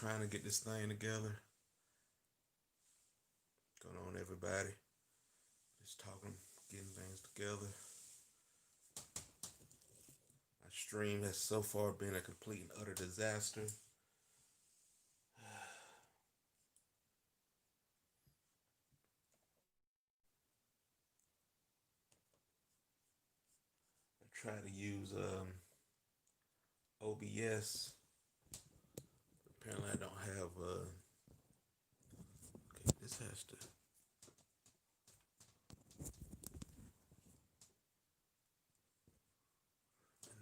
trying to get this thing together. Going on, everybody? Just talking, getting things together. My stream has so far been a complete and utter disaster. I try to use OBS. Apparently, I don't have. Okay, this has to.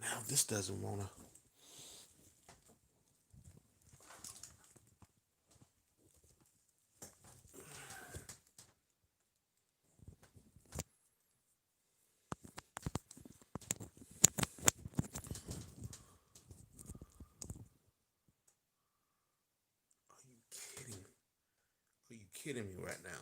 Now this doesn't want to. Are you kidding? Are you kidding me right now?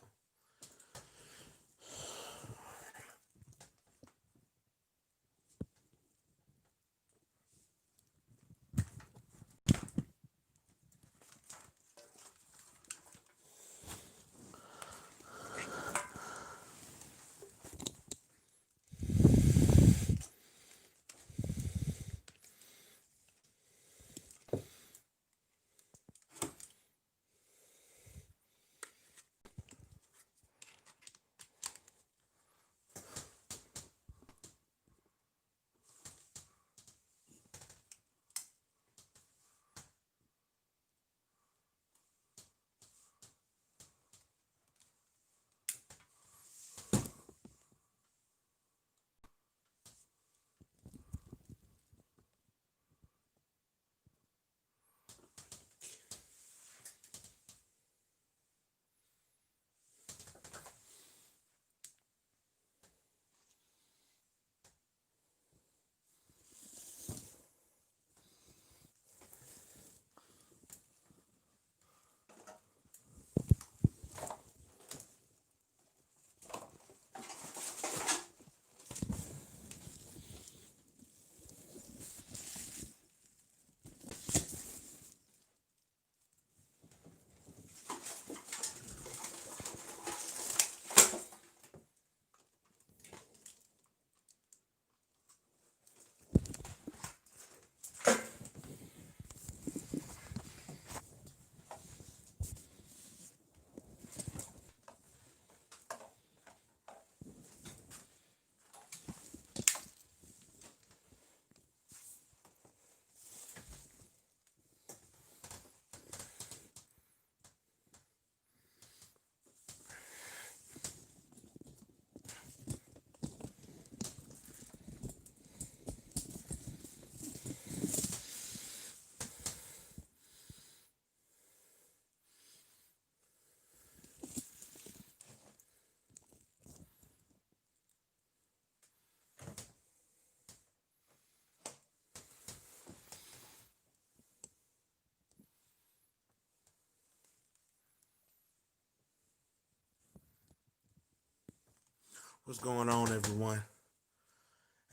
What's going on, everyone?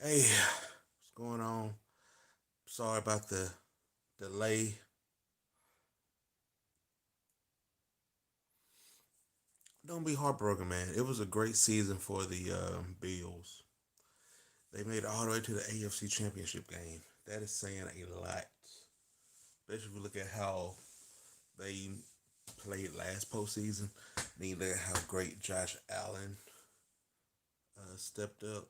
Hey, what's going on? Sorry about the delay. Don't be heartbroken, man. It was a great season for the Bills. They made it all the way to the AFC Championship game. That is saying a lot, especially if you look at how they played last postseason. Then you look at how great Josh Allen stepped up.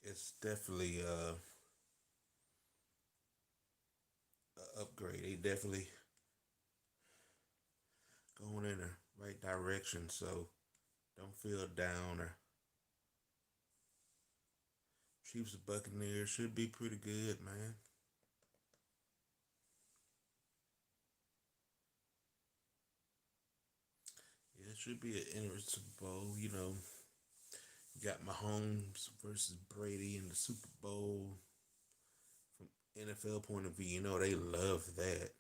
It's definitely a upgrade. They definitely going in the right direction. So don't feel down. Or Chiefs and Buccaneers should be pretty good, man. Yeah, it should be an interesting bowl. You got Mahomes versus Brady in the Super Bowl. From NFL point of view, they love that.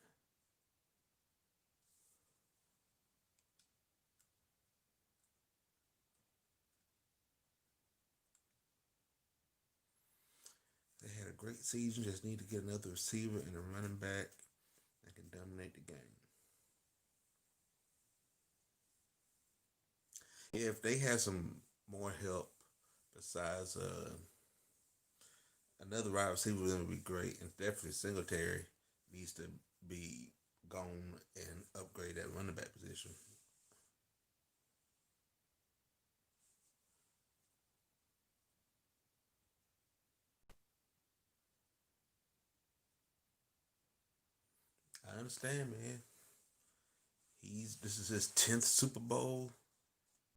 They had a a great season. Just need to get another receiver and a running back that can dominate the game. Yeah, if they had some more help besides another wide receiver, then would be great. And definitely Singletary needs to be gone and upgrade that running back position. I understand, man. He's This is his 10th Super Bowl.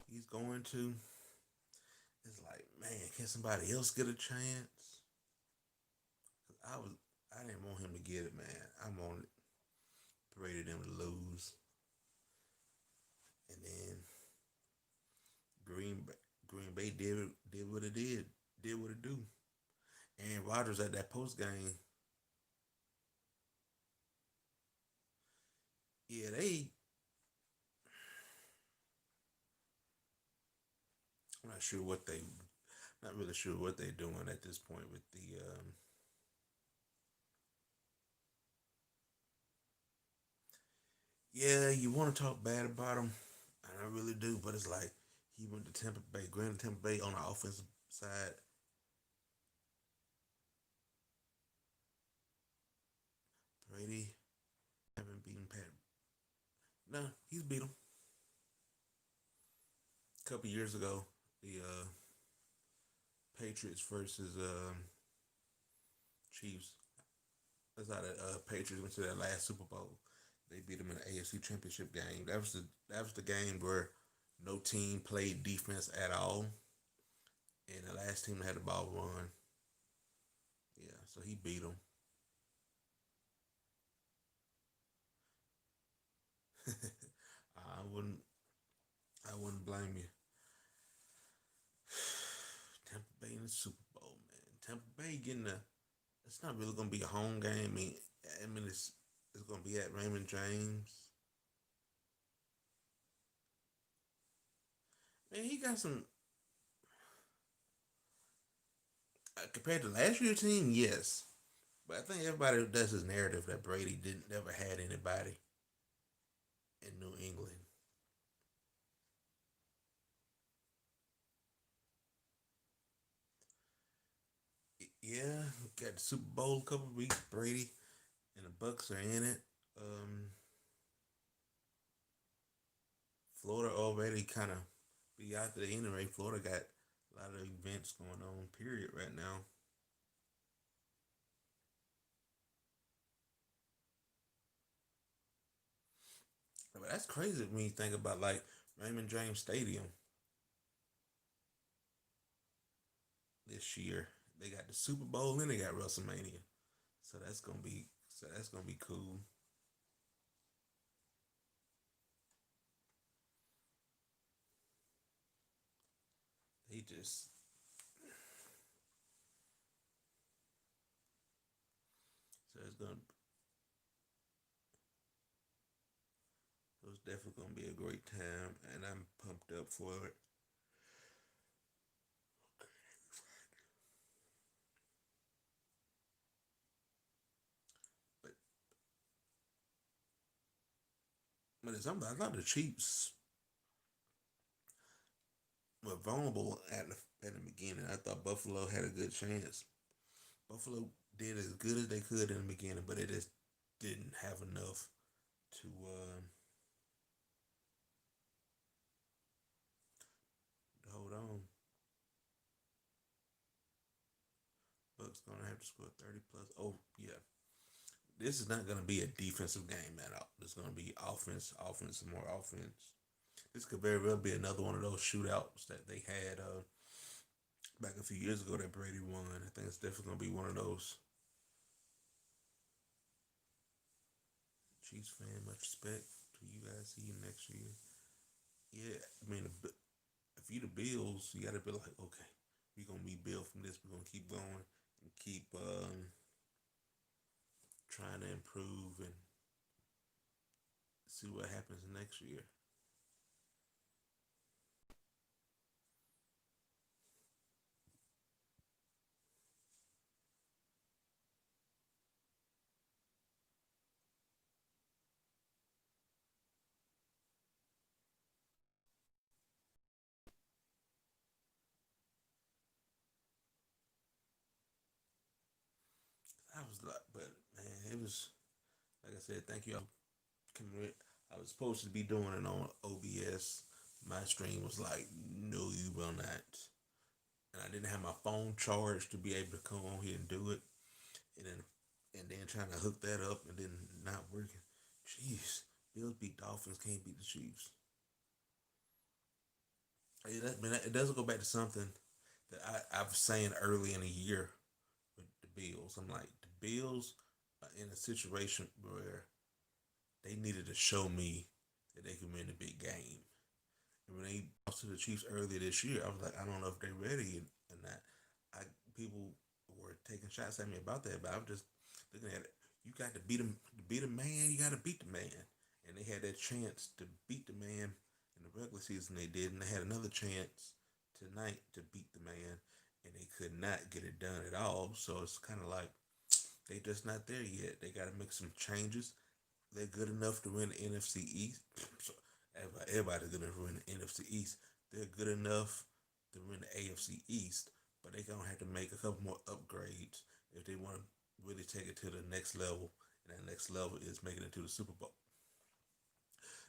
He's going to. It's like, man, can somebody else get a chance? I was, I didn't want him to get it, man. I wanted Brady them to lose, and then Green Bay, Green Bay did what it did what it do. And Rodgers at that post game, yeah, I'm not sure what they, not really sure what they're doing at this point with the. Yeah, you want to talk bad about him, and I really do, but it's like he went to Tampa Bay, Grand Tampa Bay on the offensive side. Brady haven't beaten Pat. No, he's beat him a couple years ago. The Patriots versus Chiefs. That's how the Patriots went to their last Super Bowl. They beat them in the AFC Championship game. That was the game where no team played defense at all, and the last team that had the ball won. Yeah, so he beat them. I wouldn't. I wouldn't blame you. Tampa Bay in the Super Bowl, man. Tampa Bay getting a. It's not really gonna be a home game. I mean, it's gonna be at Raymond James. Man, he got some compared to last year's team. Yes, but I think everybody does his narrative that Brady didn't never had anybody in New England. Yeah, got the Super Bowl a couple of weeks. Brady and the Bucks are in it. Um, Florida already kind of be out there anyway. Florida got a lot of events going on. Period. Right now, but that's crazy when you think about like Raymond James Stadium this year. They got the Super Bowl and they got WrestleMania. So that's gonna be cool. They just so it's definitely gonna be a great time, and I'm pumped up for it. But but it's something I thought the Chiefs were vulnerable at the beginning. I thought Buffalo had a good chance. Buffalo did as good as they could in the beginning, but it just didn't have enough to hold on. Bucks gonna have to score 30 plus. Oh yeah, this is not gonna be a defensive game at all. It's gonna be offense, offense, and more offense. This could very well be another one of those shootouts that they had back a few years ago that Brady won. I think it's definitely gonna be one of those. Chiefs fan, much respect to you guys. See you next year. Yeah, I mean, if you the Bills, you got to be like, okay, we gonna be built from this. We're gonna keep going and keep trying to improve and see what happens next year. it was like I said. Thank you. I was supposed to be doing it on OBS. My stream was like, no, you will not. And I didn't have my phone charged to be able to come on here and do it. And then trying to hook that up and then not working. Jeez, Bills beat Dolphins, can't beat the Chiefs. It doesn't go back to something that I was saying early in the year with the Bills. I'm like, the Bills are in a situation where they needed to show me that they can win the big game. And when they lost to the Chiefs earlier this year, I was like, I don't know if they're ready or not. I People were taking shots at me about that, but I was just looking at it. You got to beat a man. You got to beat the man, and they had that chance to beat the man in the regular season. They did, and they had another chance tonight to beat the man, and they could not get it done at all. So it's kind of like they just not there yet. They got to make some changes. They're good enough to win the NFC East. So everybody's good enough to win the NFC East. They're good enough to win the AFC East, but they're gonna have to make a couple more upgrades if they want to really take it to the next level. And that next level is making it to the Super Bowl.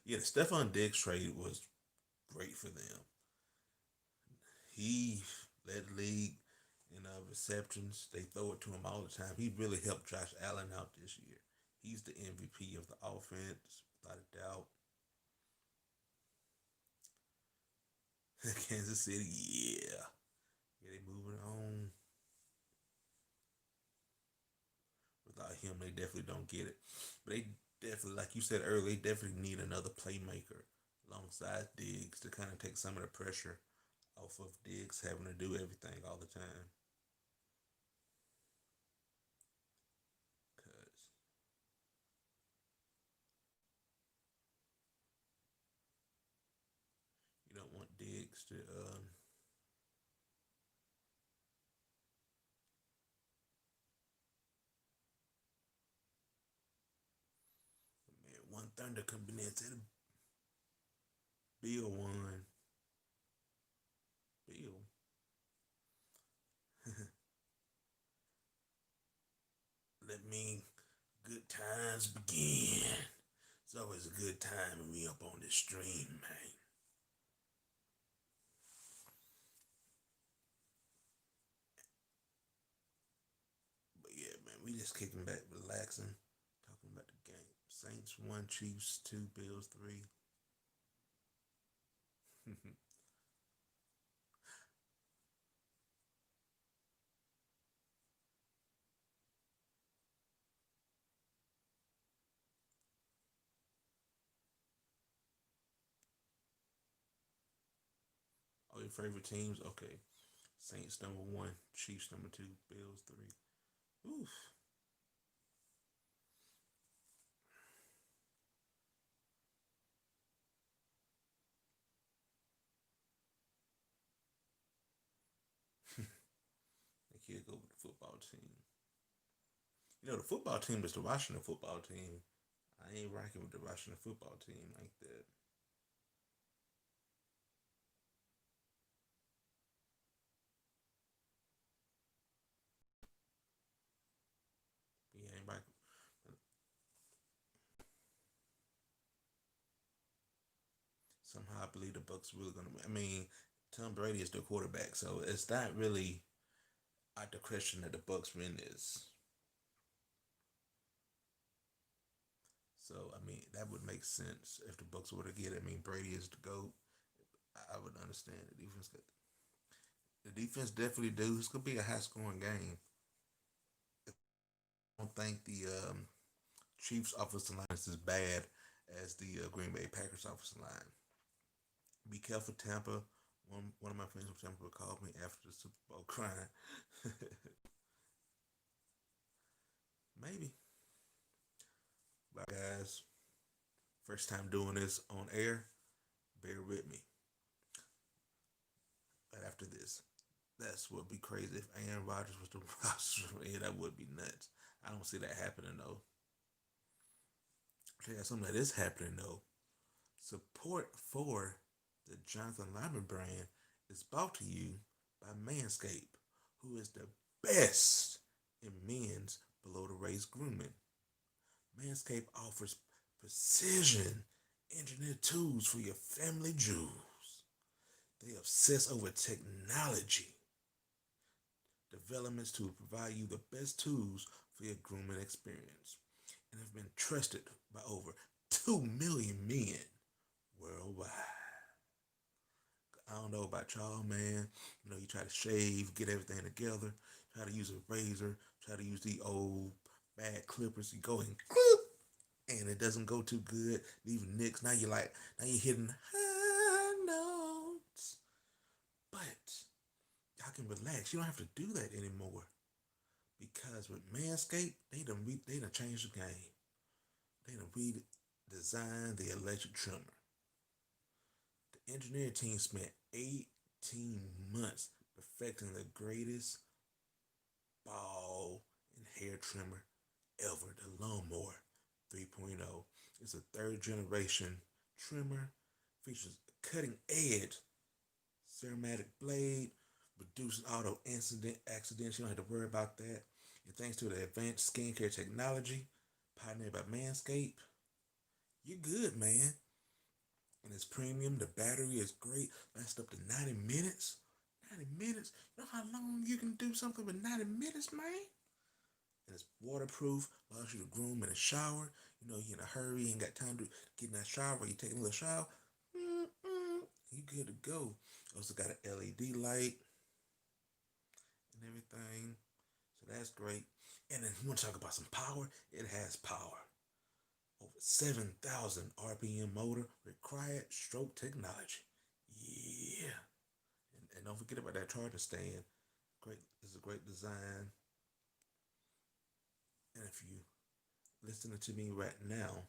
Yeah, the Stephon Diggs trade was great for them. He led the league in receptions. They throw it to him all the time. He really helped Josh Allen out this year. He's the MVP of the offense, without a doubt. Kansas City, yeah. Yeah, they moving on. Without him, they definitely don't get it. But they definitely, like you said earlier, they definitely need another playmaker alongside Diggs to kind of take some of the pressure off of Diggs having to do everything all the time. Because you don't want Diggs to, man, one Thunder coming in to the Bill one. Bill. Let me good times begin. It's always a good time when we up on this stream, man. But yeah, man, we just kicking back, relaxing, talking about the game. Saints 1, Chiefs 2, Bills 3. All your favorite teams? Okay. Saints number 1, Chiefs number 2, Bills 3. Oof. They can't go with the football team. You know, the football team is the Washington football team. I ain't rocking with the Washington football team like that. Yeah, ain't rocking. Somehow I believe the Bucks really gonna win. I mean, Tom Brady is the quarterback, so it's not really out the question that the Bucks win this. So I mean, that would make sense if the Bucks were to get it. I mean, Brady is the GOAT. I would understand the defense. The defense definitely do. It's gonna be a high scoring game. I don't think the Chiefs offensive line is as bad as the Green Bay Packers offensive line. Be careful, Tampa. One of my friends from Tampa called me after the Super Bowl crying. Maybe. But guys, first time doing this on air. Bear with me. But after this, that's what would be crazy if Aaron Rodgers was the roster. Yeah, that would be nuts. I don't see that happening though. Yeah, something that is happening though. Support for the Jonathan Lyman brand is brought to you by Manscaped, who is the best in men's below the waist grooming. Manscaped offers precision engineered tools for your family jewels. They obsess over technology developments to provide you the best tools for your grooming experience and have been trusted by over 2 million men worldwide. I don't know about y'all, man. You try to shave, get everything together, try to use a razor, try to use the old bad clippers. You go and clip, and it doesn't go too good. Leaving nicks. Now you're hitting high notes. But y'all can relax. You don't have to do that anymore. Because with Manscaped, they done changed the game. They done redesigned the electric trimmer. The engineering team spent 18 months perfecting the greatest ball and hair trimmer ever, the Lawnmower 3.0. It's a third generation trimmer, features a cutting edge ceramatic blade, reduces auto incident accidents. You don't have to worry about that. And thanks to the advanced skincare technology pioneered by Manscaped, you're good, man. And it's premium. The battery is great. Lasts up to 90 minutes. 90 minutes? You know how long you can do something with 90 minutes, man? And it's waterproof. Allows you to groom in a shower. You're in a hurry. You ain't got time to get in that shower. You taking a little shower. You good to go. Also got an LED light and everything. So that's great. And then you want to talk about some power? It has power. Over 7,000 RPM motor with quiet stroke technology. Yeah. And don't forget about that charging stand. Great. It's a great design. And if you listening to me right now,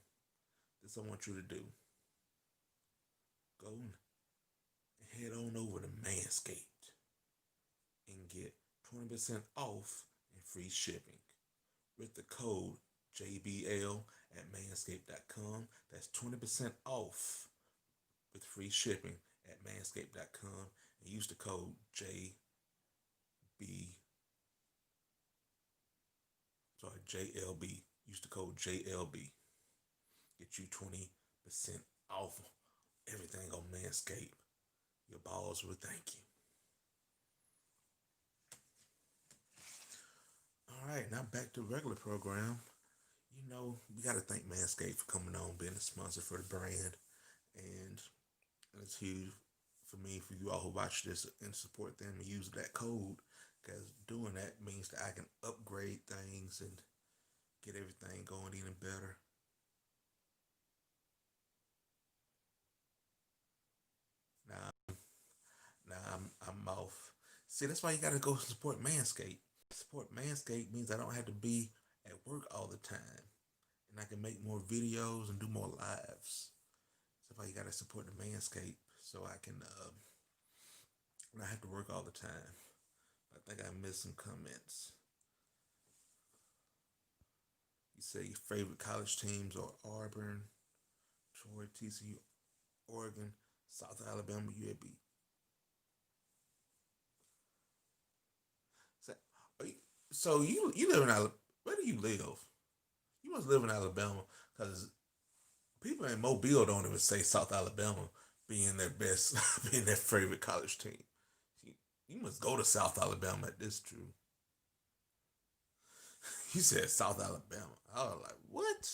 this I want you to do. Go and head on over to Manscaped and get 20% off and free shipping with the code JBL at manscaped.com. That's 20% off with free shipping at manscaped.com and use the code JLB. Use the code JLB. Get you 20% off everything on Manscaped. Your balls will thank you. All right, now back to the regular program. We got to thank Manscaped for coming on, being a sponsor for the brand. And it's huge for me, for you all who watch this and support them and use that code. Because doing that means that I can upgrade things and get everything going even better. Now, now I'm off. See, that's why you got to go support Manscaped. Support Manscaped means I don't have to be at work all the time. And I can make more videos and do more lives. That's why you gotta support the Manscaped so I can not have to work all the time. I think I missed some comments. You say your favorite college teams are Auburn, Troy, TCU, Oregon, South Alabama, UAB. So, you live in Alabama. Where do you live? You must live in Alabama because people in Mobile don't even say South Alabama being their best, being their favorite college team. You, you must go to South Alabama at this true. You said South Alabama. I was like, what?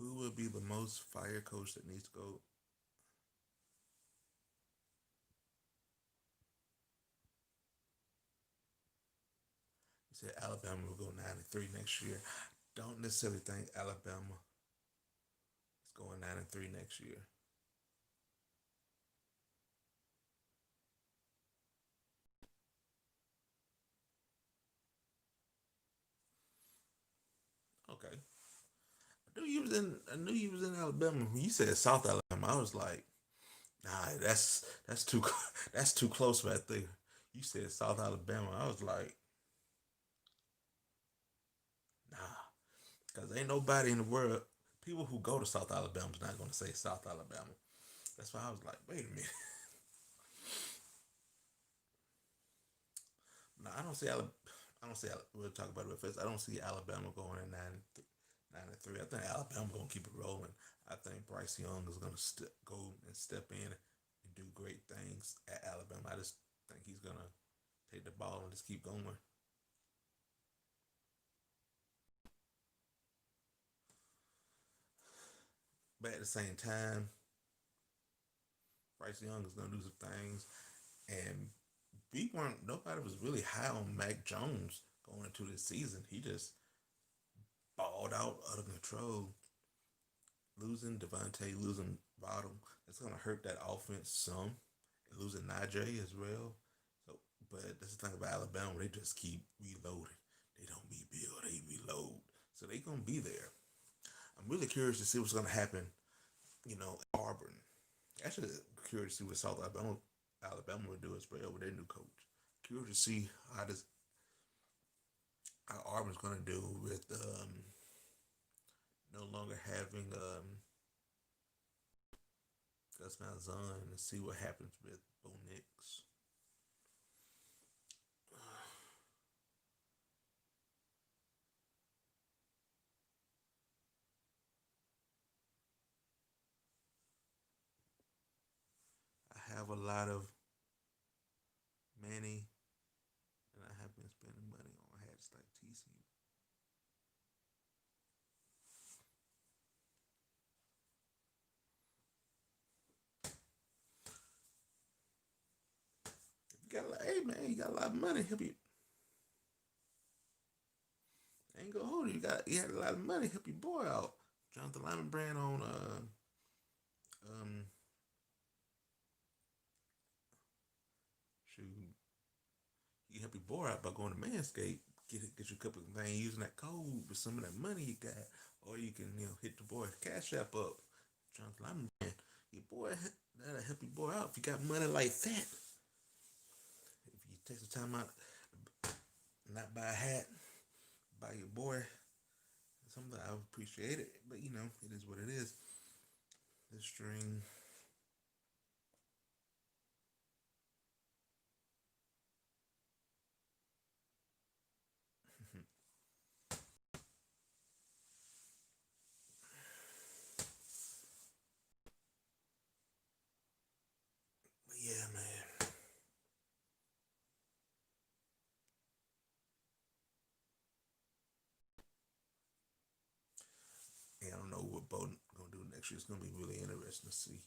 Who would be the most fire coach that needs to go? You said Alabama will go 9-3 next year. Don't necessarily think Alabama is going 9-3 next year. Okay. I knew you was in Alabama. When you said South Alabama, I was like, nah, that's too that's too close right there. You said South Alabama. I was like, nah, because ain't nobody in the world. People who go to South Alabama's not gonna say South Alabama. That's why I was like, wait a minute. No, I don't say Alabama. I don't see. We'll talk about it first. I don't see Alabama going at 9-3. I think Alabama gonna keep it rolling. I think Bryce Young is gonna go and step in and do great things at Alabama. I just think he's gonna take the ball and just keep going. But at the same time, Bryce Young is gonna do some things, and we weren't. Nobody was really high on Mac Jones going into this season. He just balled out of control, losing Devontae, losing Bottom. That's gonna hurt that offense some, and losing Najee as well. So, but that's the thing about Alabama. They just keep reloading. They don't rebuild. They reload. So they gonna be there. I'm really curious to see what's gonna happen. Auburn. Actually, curious to see what South Alabama would do as well with their new coach. Curious to see how Auburn's gonna do with no longer having Gus Malzahn and see what happens with Bo Nix. I have a lot of money, and I have been spending money on hats like TCU. If you got hey man, you got a lot of money. Help you. I ain't gonna hold you. You had a lot of money. Help your boy out. Jonathan Lyman brand on um shoot. You help your boy out by going to Manscaped. Get you a couple of things using that code with some of that money you got, or you can hit the boy Cash App up. Jonathan Lyman brand. Your boy that'll help your boy out if you got money like that. If you take some time out, not buy a hat, buy your boy something, I appreciate it. But it is what it is. This string. But yeah, man. Yeah, I don't know what Bowden gonna do next year. It's gonna be really interesting to see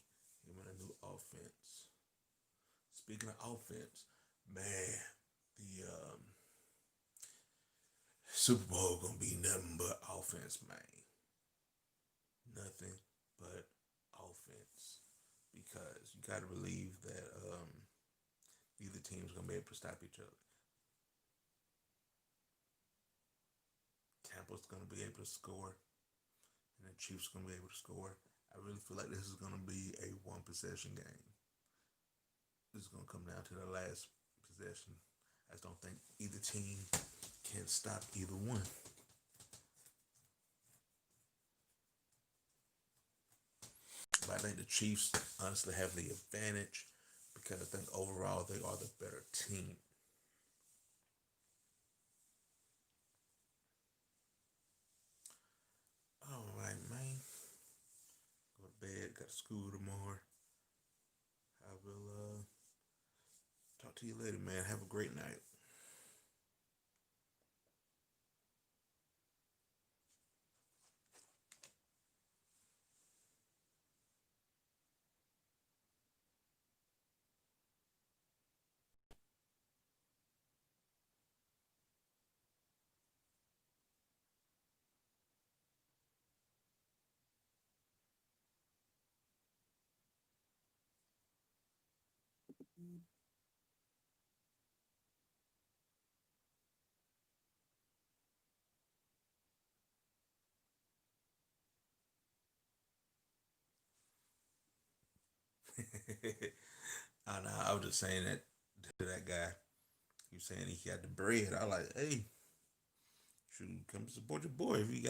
him in a new offense. Speaking of offense, man, the Super Bowl gonna be nothing but offense, man. Nothing but offense, because you got to believe that neither team's gonna be able to stop each other. Tampa's gonna be able to score, and the Chiefs gonna be able to score. I really feel like this is gonna be a one possession game. This is gonna come down to the last possession. I just don't think either team can stop either one. But I think the Chiefs honestly have the advantage because I think overall they are the better team. All right, man. Go to bed. Got to school tomorrow. I will talk to you later, man. Have a great night. I was just saying that to that guy. He was saying he got the bread. I was like, hey, shoot, come support your boy if you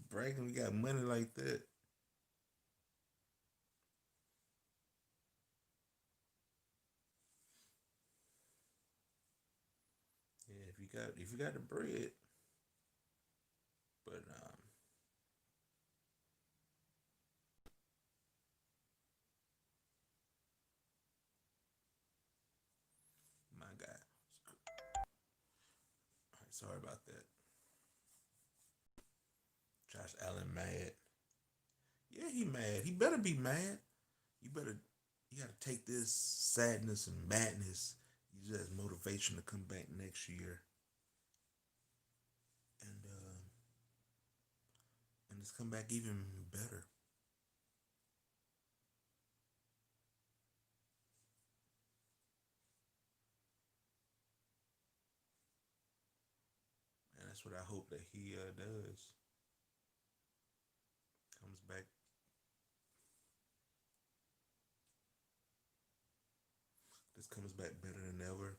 bragging we got money like that. Yeah, if you if you got the bread, but my God, all right, sorry about that. Josh Allen mad. Yeah, he mad. He better be mad. You better. You got to take this sadness and madness. Use it as motivation to come back next year and just come back even better. And that's what I hope that he does. Comes back. Just comes back better than ever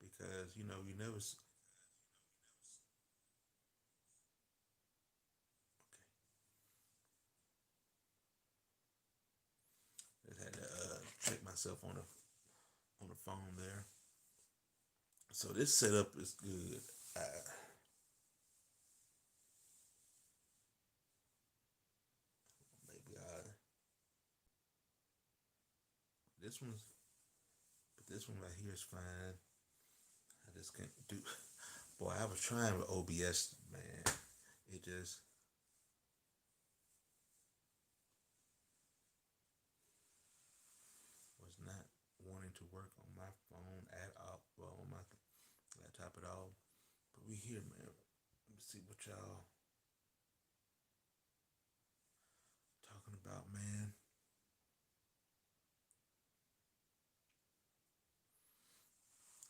because you never. Just had to check myself on the phone there. So this setup is good. Maybe this one's but this one right here is fine. I just can't do. Boy, I was trying with OBS, man. It just was not wanting to work on my phone at all. Well, on my laptop at all. But we here, man. Let me see what y'all talking about, man.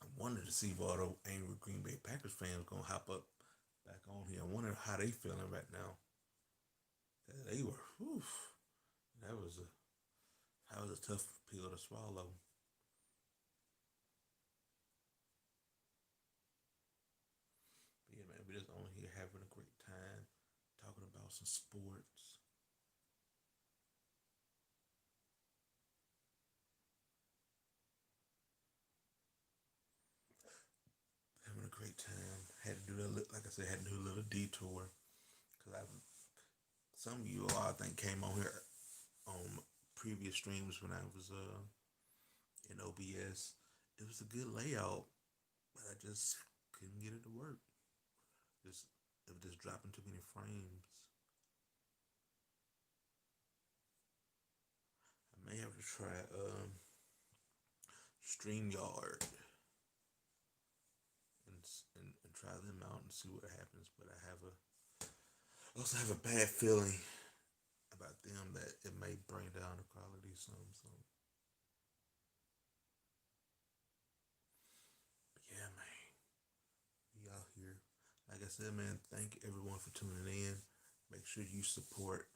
I wanted to see if all the angry Green Bay Packers fans gonna hop up back on here. I wonder how they feeling right now. They were, whew, that was a that was a tough pill to swallow. But yeah, man, we just on here having a great time, talking about some sports. Having a great time. Had to do a like I said, had to do a little detour because I some of you all I think came on here on previous streams when I was in OBS. It was a good layout, but I just couldn't get it to work. Just it was just dropping too many frames. I may have to try StreamYard and try them out and see what happens. But I also have a bad feeling about them that it may bring down the quality some. So but yeah, man, we out here. Like I said, man, thank everyone for tuning in. Make sure you support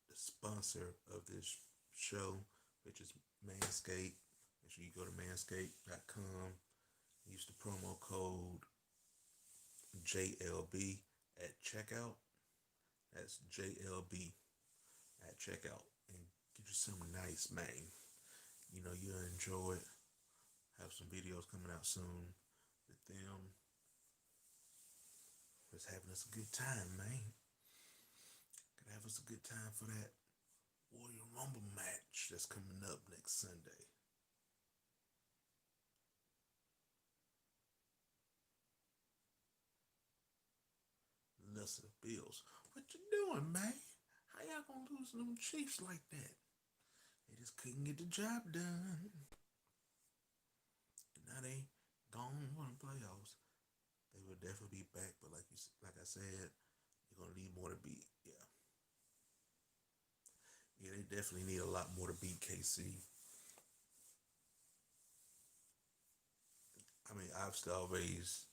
the sponsor of this show, which is Manscaped. Make sure you go to manscaped.com. Use the promo code JLB at checkout. That's JLB at checkout. And get you something nice, man. You'll enjoy it. Have some videos coming out soon with them. Just having us a good time, man. Gonna have us a good time for that Warrior Rumble match that's coming up next Sunday. Lesser Bills. What you doing, man? How y'all gonna lose to them Chiefs like that? They just couldn't get the job done. And now they gone for the playoffs. They will definitely be back, but like I said, they're gonna need more to beat. Yeah, yeah, they definitely need a lot more to beat KC. I mean, obviously, always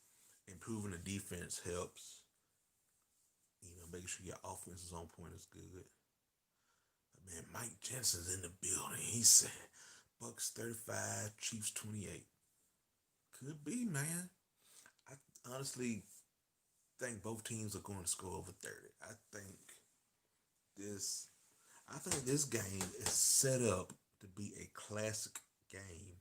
improving the defense helps. Making sure your offense is on point is good. But man, Mike Jensen's in the building. He said, Bucks 35, Chiefs 28. Could be, man. I honestly think both teams are going to score over 30. This I think this game is set up to be a classic game.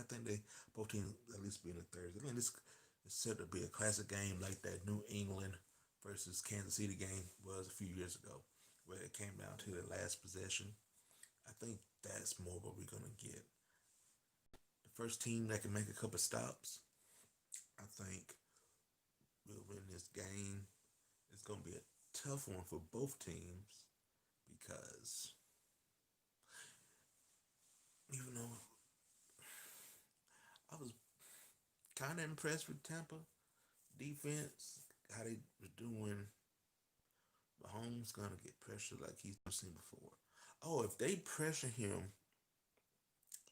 I think they both teams at least be in the thirds. I think this is set to be a classic game like that New England versus Kansas City game was a few years ago, where it came down to the last possession. I think that's more what we're gonna get. The first team that can make a couple stops, I think, will win this game. It's gonna be a tough one for both teams because even though I was kind of impressed with Tampa defense, how they were doing. Mahomes gonna get pressure like he's never seen before. Oh, if they pressure him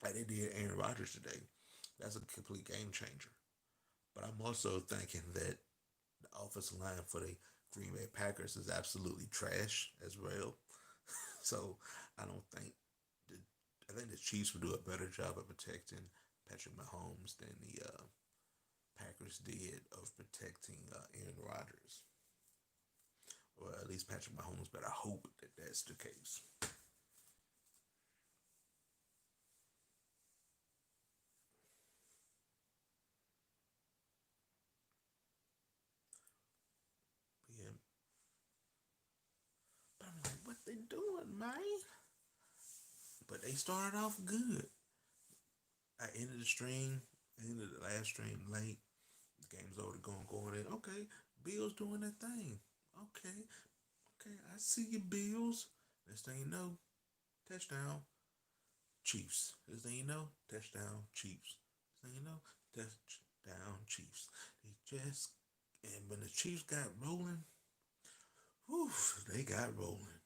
like they did Aaron Rodgers today, that's a complete game changer. But I'm also thinking that the offensive line for the Green Bay Packers is absolutely trash as well. So I don't think the I think the Chiefs will do a better job of protecting Patrick Mahomes than the Packers did of protecting Aaron Rodgers, or at least Patrick Mahomes. But I hope that that's the case. But yeah, but I'm like, what they doing, man? But they started off good. I ended the stream, ended the last stream late. The game's already going in. Okay, Bills doing their thing. Okay, okay, I see you, Bills. Next thing you know, touchdown, Chiefs. Next thing you know, touchdown, Chiefs. Next thing you know, touchdown, Chiefs. They just, and when the Chiefs got rolling, whew, they got rolling.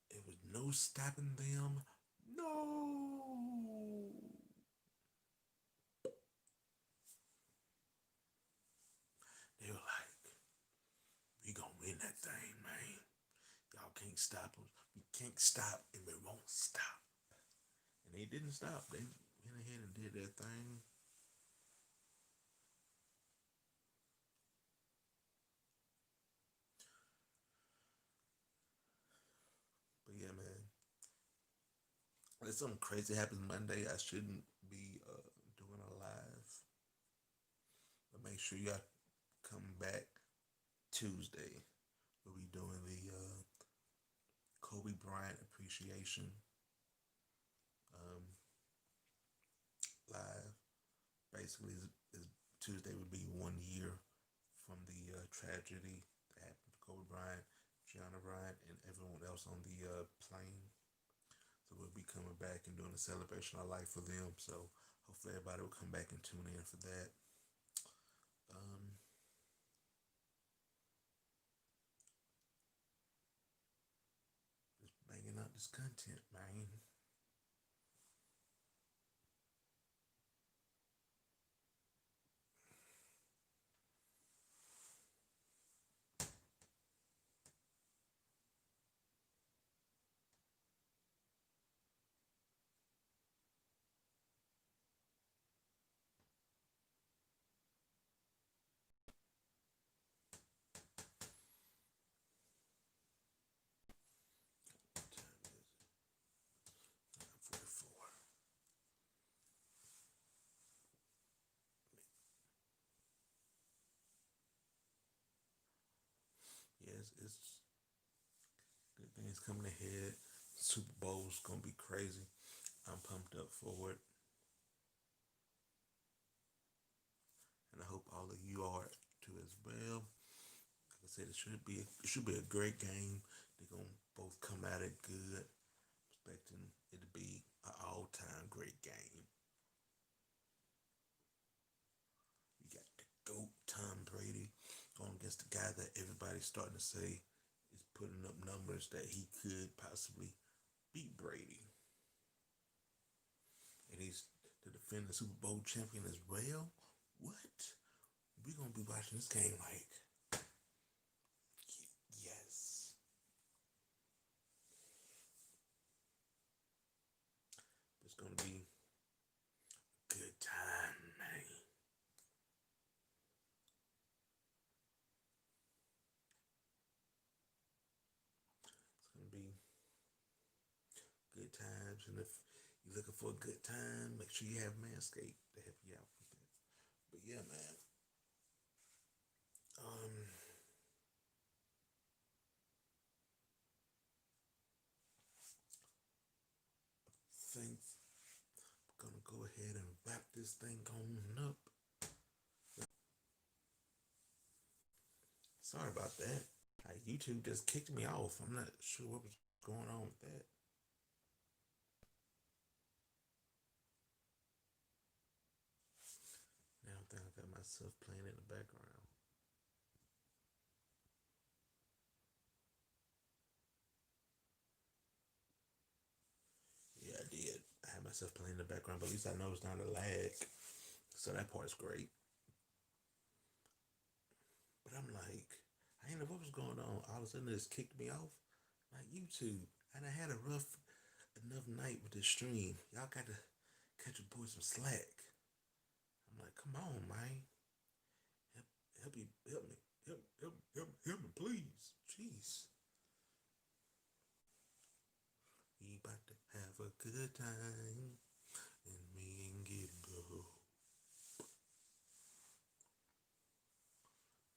It was no stopping them. No. They were like, we gonna win that thing, man. Y'all can't stop us. We can't stop and we won't stop. And they didn't stop. They went ahead and did their thing. But yeah, man. If something crazy happens Monday, I shouldn't be doing a live. But make sure y'all come back Tuesday. We'll be doing the Kobe Bryant appreciation um, live. Basically, Tuesday would be 1 year from the tragedy that happened to Kobe Bryant, Gianna Bryant, and everyone else on the plane. So we'll be coming back and doing a celebration of life for them. So hopefully everybody will come back and tune in for that. Um, just banging out this content, man. What time is it? 9:44. Yes, it's good things coming ahead. Super Bowl's gonna be crazy. I'm pumped up for it, and I hope all of you are too as well. Like I said, it should be a great game. They're gonna both come at it good. Expecting it to be an all-time great game. You got the GOAT Tom Brady going against the guy that everybody's starting to say is putting up numbers that he could possibly beat Brady. And he's the defending Super Bowl champion as well. What? We're gonna be watching this game like yes. It's gonna be good time, man. It's gonna be good times, and if You looking for a good time? Make sure you have Manscaped to help you out with that. But yeah, man. Um, think I'm gonna go ahead and wrap this thing on up. Sorry about that. YouTube just kicked me off. I'm not sure what was going on with that. Now I think I got myself playing in the background. Yeah, I did. I had myself playing in the background, but at least I know it's not a lag. So that part's great. But I'm like, I didn't know what was going on. All of a sudden, it just kicked me off. Like YouTube. And I had a rough enough night with this stream. Y'all got to cut your boy some slack. I'm like, come on, man. Help, help me, help me, please. Jeez. We about to have a good time, and me and get go.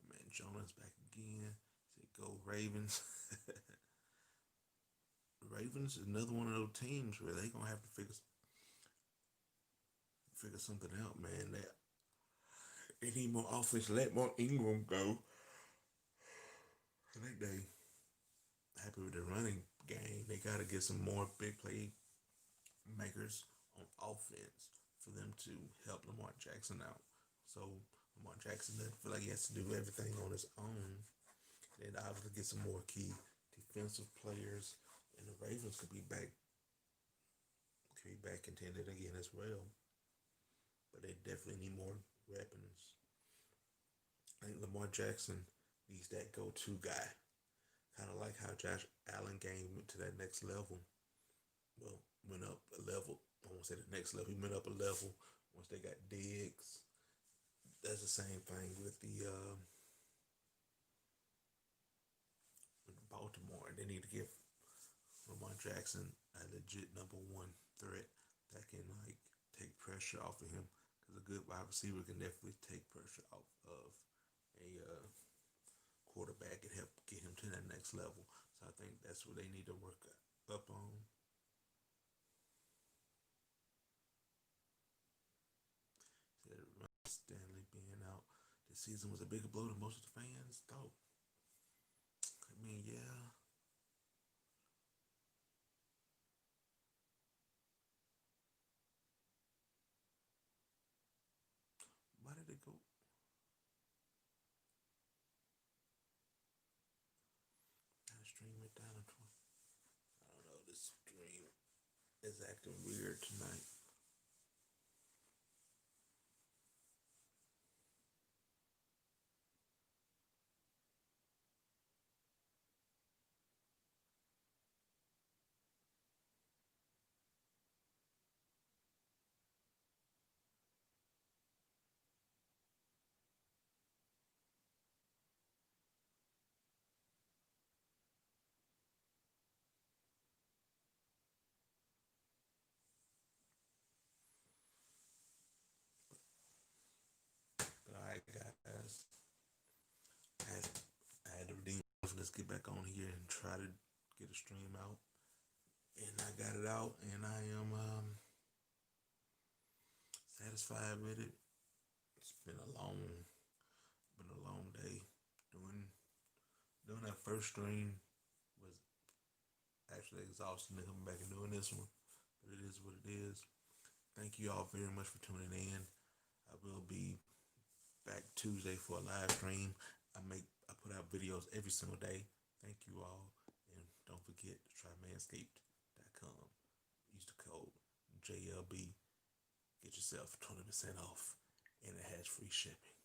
Man, Jonah's back again. Say go Ravens. Ravens is another one of those teams where they gonna have to figure something out, man. They need more offense. Let more Ingram go. I think they happy with the running game. They got to get some more big play makers on offense for them to help Lamar Jackson out. So Lamar Jackson doesn't feel like he has to do everything on his own. Then obviously get some more key defensive players, and the Ravens could be back contended again as well. But they definitely need more weapons. I think Lamar Jackson needs that go-to guy, kind of like how Josh Allen game went to that next level. Well, went up a level. I won't say the next level. He went up a level once they got Diggs. That's the same thing with Baltimore. They need to give Lamar Jackson a legit number one threat that can like take pressure off of him. Because a good wide receiver can definitely take pressure off of a quarterback and help get him to that next level. So I think that's what they need to work up on. Stanley being out this season was a bigger blow than most of the fans thought. I mean, yeah. Why did it go? How the stream went down to 20. I don't know. This stream is acting weird tonight. But all right, guys. I had, I had to redeem. Let's get back on here and try to get a stream out. And I got it out, and I am satisfied with it. It's been a long day. Doing doing that first stream was actually exhausting to come back and doing this one, but it is what it is. Thank you all very much for tuning in. I will be back Tuesday for a live stream. I put out videos every single day. Thank you all, and don't forget to try manscaped.com. Use the code JLB. Get yourself 20% off, and it has free shipping.